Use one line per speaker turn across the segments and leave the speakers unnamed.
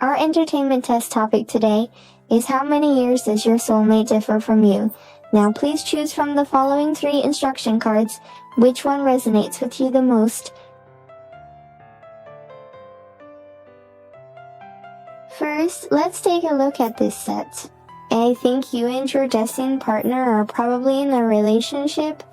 Our entertainment test topic today is how many years does your soulmate differ from you? Now please choose from the following 3 instruction cards which one resonates with you the most. First, let's take a look at this set. I think you and your destined partner are probably in a relationship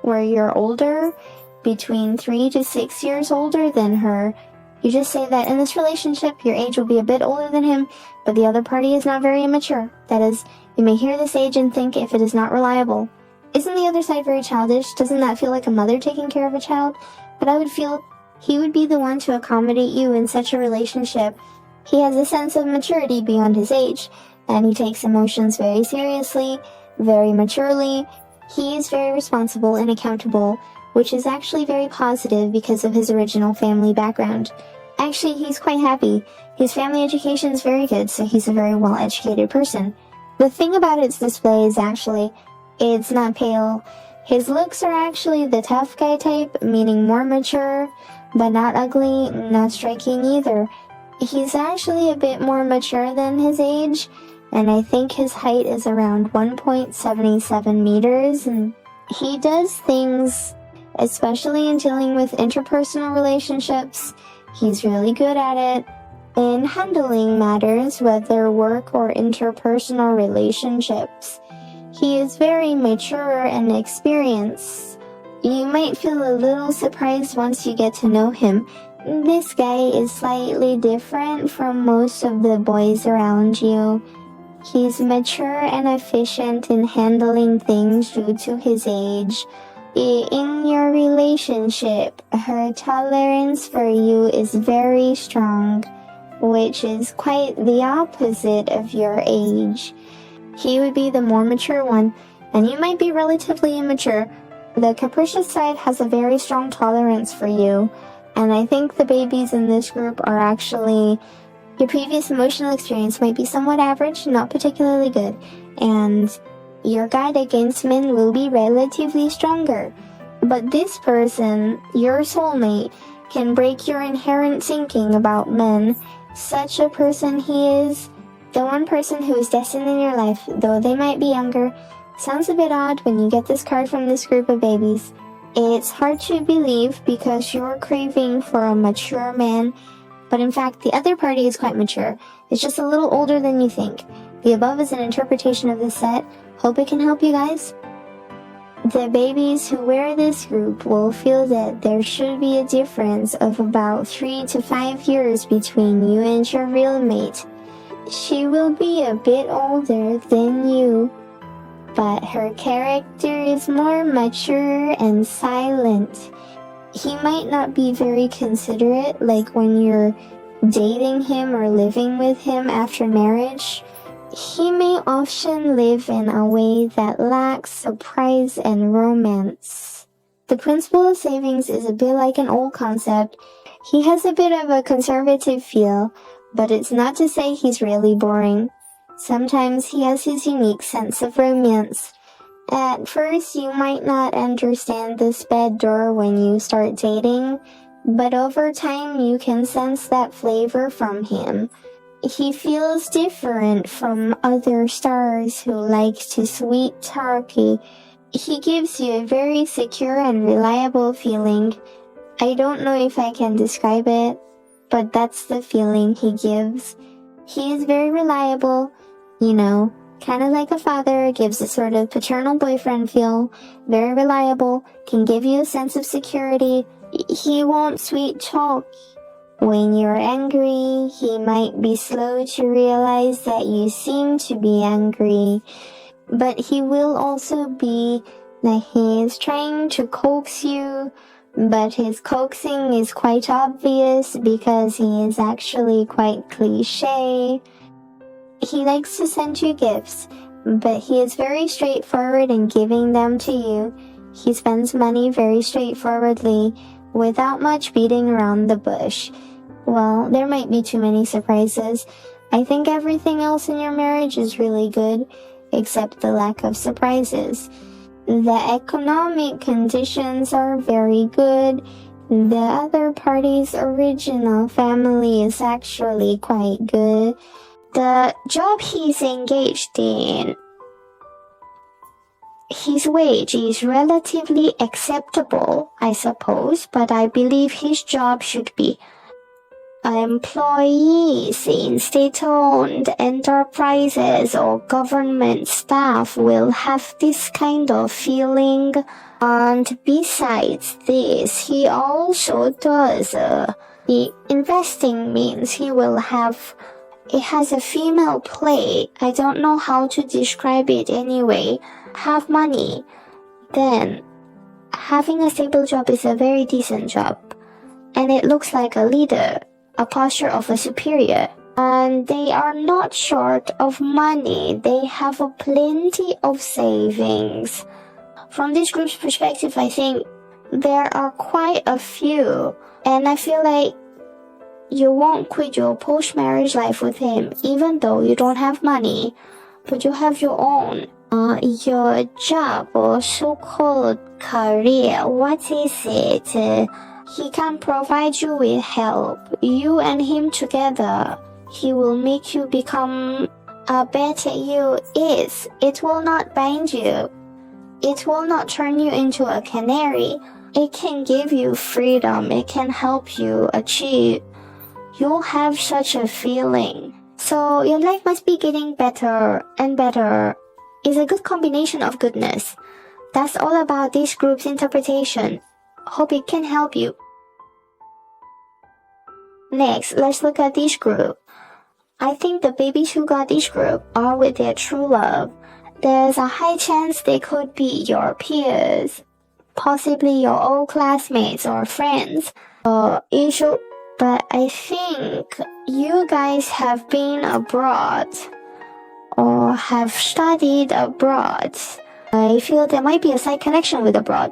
where you're older, between 3 to 6 years older than her. You just say that in this relationship, your age will be a bit older than him, but the other party is not very immature. That is, you may hear this age and think if it is not reliable. Isn't the other side very childish? Doesn't that feel like a mother taking care of a child? But I would feel he would be the one to accommodate you in such a relationship. He has a sense of maturity beyond his age, and he takes emotions very seriously, very maturely. He is very responsible and accountable, which is actually very positive because of his original family background. Actually, he's quite happy. His family education is very good, so he's a very well-educated person. The thing about its display is actually, it's not pale. His looks are actually the tough guy type, meaning more mature, but not ugly, not striking either. He's actually a bit more mature than his age, and I think his height is around 1.77 meters, and he does things, especially in dealing with interpersonal relationships. He's really good at it. In handling matters, whether work or interpersonal relationships, he is very mature and experienced. You might feel a little surprised once you get to know him. This guy is slightly different from most of the boys around you. He's mature and efficient in handling things due to his age. In your relationship, her tolerance for you is very strong, which is quite the opposite of your age. He would be the more mature one, and you might be relatively immature. The capricious side has a very strong tolerance for you, and I think the babies in this group are actually, your previous emotional experience might be somewhat average, not particularly good, and your guide against men will be relatively stronger. But this person, your soulmate, can break your inherent thinking about men. Such a person he is. The one person who is destined in your life, though they might be younger, sounds a bit odd when you get this card from this group of babies. It's hard to believe because you're craving for a mature man, but in fact the other party is quite mature. It's just a little older than you think. The above is an interpretation of this set. Hope it can help you guys. The babies who wear this group will feel that there should be a difference of about 3 to 5 years between you and your real mate. She will be a bit older than you, but her character is more mature and silent. He might not be very considerate, like when you're dating him or living with him after marriage. He may often live in a way that lacks surprise and romance. The principle of savings is a bit like an old concept. He has a bit of a conservative feel, but it's not to say he's really boring. Sometimes he has his unique sense of romance. At first, you might not understand this bed door when you start dating, but over time you can sense that flavor from him. He feels different from other stars who like to sweet talk. He gives you a very secure and reliable feeling. I don't know if I can describe it, but that's the feeling he gives. He is very reliable, kind of like a father, gives a sort of paternal boyfriend feel, very reliable, can give you a sense of security. He won't sweet talk. When you're angry, he might be slow to realize that you seem to be angry, but he will also be that he is trying to coax you, but his coaxing is quite obvious because he is actually quite cliché. He likes to send you gifts, but he is very straightforward in giving them to you. He spends money very straightforwardly, without much beating around the bush. Well, there might be too many surprises. I think everything else in your marriage is really good, except the lack of surprises. The economic conditions are very good. The other party's original family is actually quite good. The job he's engaged in, his wage is relatively acceptable, I suppose, but I believe his job should be employees in state-owned enterprises or government staff will have this kind of feeling. And besides this, he also does the investing means it has a female play. I don't know how to describe it anyway. Have money, then having a stable job is a very decent job, and it looks like a leader, a posture of a superior, and they are not short of money. They have a plenty of savings. From this group's perspective, I think there are quite a few, and I feel like you won't quit your post-marriage life with him, even though you don't have money, but you have your own. Your job or so-called career, what is it? He can provide you with help. You and him together, he will make you become a better you. It will not bind you. It will not turn you into a canary. It can give you freedom. It can help you achieve. You'll have such a feeling. So your life must be getting better and better. It's a good combination of goodness. That's all about this group's interpretation. Hope it can help you. Next, let's look at this group. I think the babies who got this group are with their true love. There's a high chance they could be your peers, possibly your old classmates or friends, or issue. But I think you guys have been abroad or have studied abroad. I feel there might be a side connection with abroad.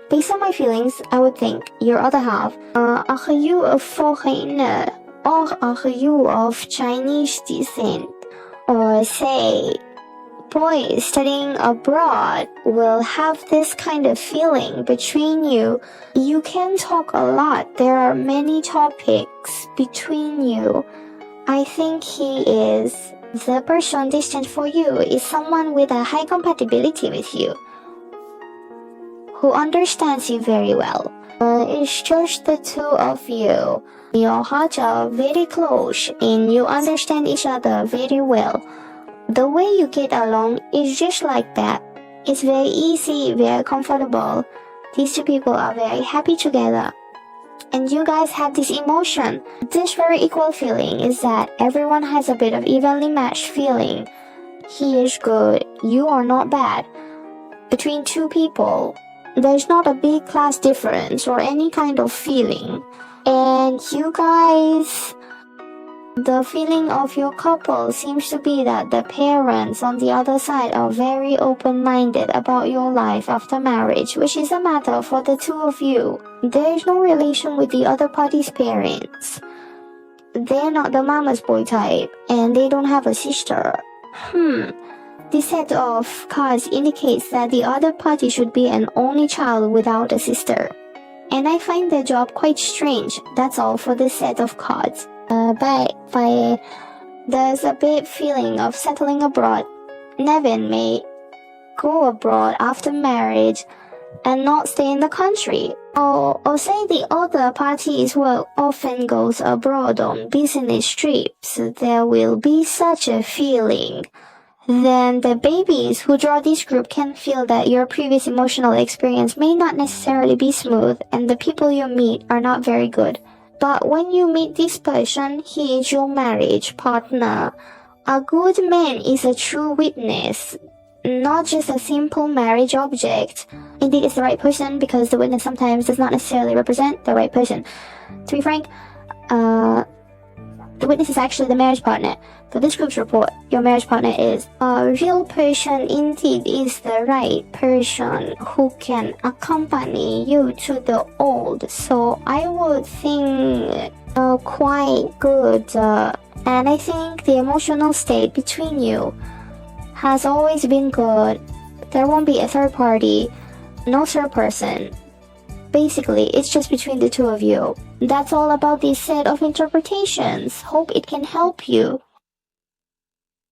Based on my feelings, I would think your other half, are you a foreigner or are you of Chinese descent? Or say, boys studying abroad will have this kind of feeling between you. You can talk a lot. There are many topics between you. I think he is the person destined for you is someone with a high compatibility with you, who understands you very well. It's just the two of you. Your hearts are very close and you understand each other very well. The way you get along is just like that. It's very easy, very comfortable. These two people are very happy together. And you guys have this emotion. This very equal feeling is that everyone has a bit of evenly matched feeling. He is good, you are not bad. Between two people, there's not a big class difference or any kind of feeling. And you guys, the feeling of your couple seems to be that the parents on the other side are very open-minded about your life after marriage, which is a matter for the two of you. There is no relation with the other party's parents. They're not the mama's boy type, and they don't have a sister. This set of cards indicates that the other party should be an only child without a sister. And I find their job quite strange. That's all for this set of cards. But there's a big feeling of settling abroad. Nevin may go abroad after marriage and not stay in the country. Or say the other party's work often goes abroad on business trips. There will be such a feeling. Then the babies who draw this group can feel that your previous emotional experience may not necessarily be smooth and the people you meet are not very good. But when you meet this person, he is your marriage partner. A good man is a true witness, not just a simple marriage object. Indeed, it's the right person because the witness sometimes does not necessarily represent the right person. To be frank, the witness is actually the marriage partner. For this group's report, your marriage partner is a real person. Indeed is the right person who can accompany you to the old. So I would think quite good. And I think the emotional state between you has always been good. There won't be a third party, no third person. Basically, it's just between the two of you. That's all about this set of interpretations. Hope it can help you.